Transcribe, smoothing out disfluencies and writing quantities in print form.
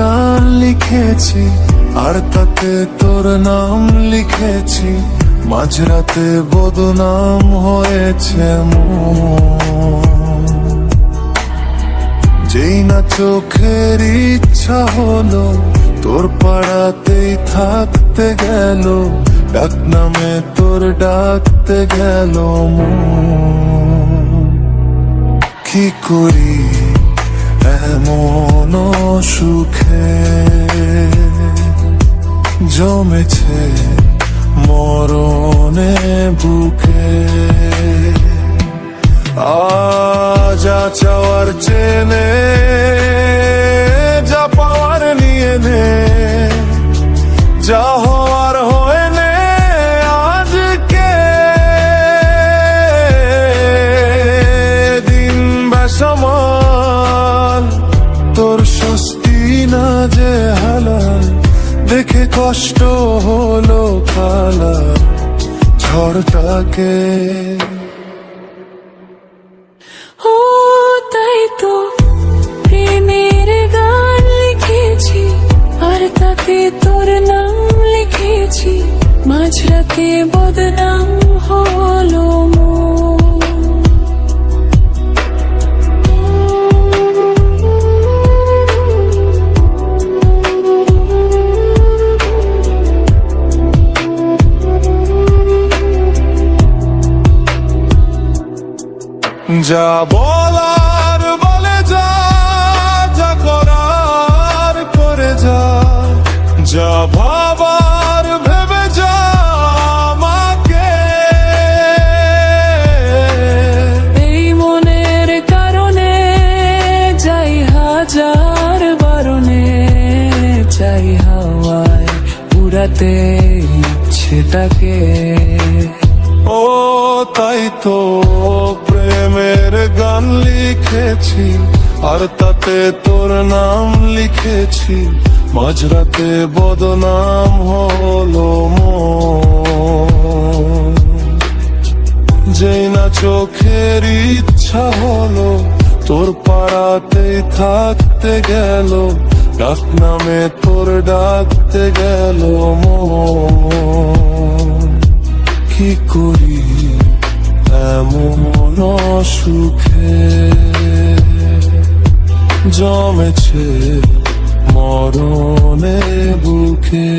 গান লিখেছি আর তাতে তোর নাম লিখেছি, মাঝরাতে বদনাম হয়েছে মন। যেই না চোখের ইচ্ছা হলো তোর পাড়াতেই থাকতে গেল, ডাক নামে তোর ডাকতে গেল মন। কি করি এমন সুখে জমেছে মরণে বুকে, যা চাওয়ার চেনে যা পাওয়ার নিয়ে নে, যা হওয়ার হয়ে নে আজকে। দিন বেসামাল তোর স্বস্তি না যে হালাল, দেখে কষ্ট হলো কালা ঝড়টাকে। ও তাই তো প্রেমের গান লিখেছি আর তাতে তোর নাম লিখেছি, মাঝরাতে বদনাম হলো যা বলার বলে যা, যা করার করে যা, যা ভাবার ভেবে যা আমাকে। এই মনের কারণে যাই হাজার বারণে, চাই হাওয়ায় উড়াতে ইচ্ছেটাকে। ও তাই তো প্রেমের গান লিখেছি আর তাতে তোর নাম লিখেছি, মাঝরাতে বদনাম হলো মন। যেই না চোখের ইচ্ছা হলো তোর পাড়াতেই থাকতে গেল, ডাক নামে তোর ডাকতে গেল মন। কি করি এমন সুখে জমেছে মরণে বুকে।